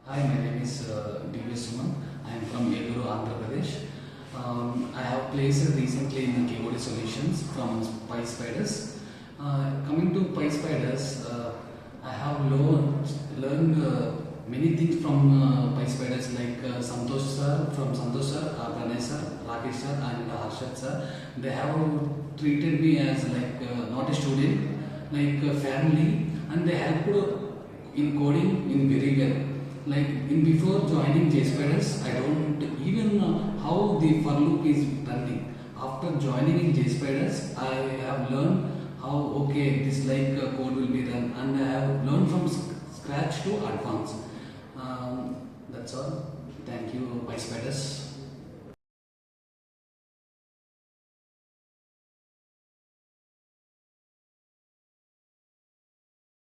Hi, my name is Suman. I am from Eluru, Andhra Pradesh. I have placed recently in keyboard solutions from Jspiders. Coming to Jspiders, I have learned many things from Jspiders like Santosh sir, Pranay sir, Rakesh sir, and Harshad sir. They have treated me as like not a student, like a family, and they helped in coding in very well. Like in before joining Jspiders, I don't even know how the for loop is running. After joining in Jspiders, I have learned how okay this like code will be run, and I have learned from scratch to advance. That's all. Thank you, Jspiders.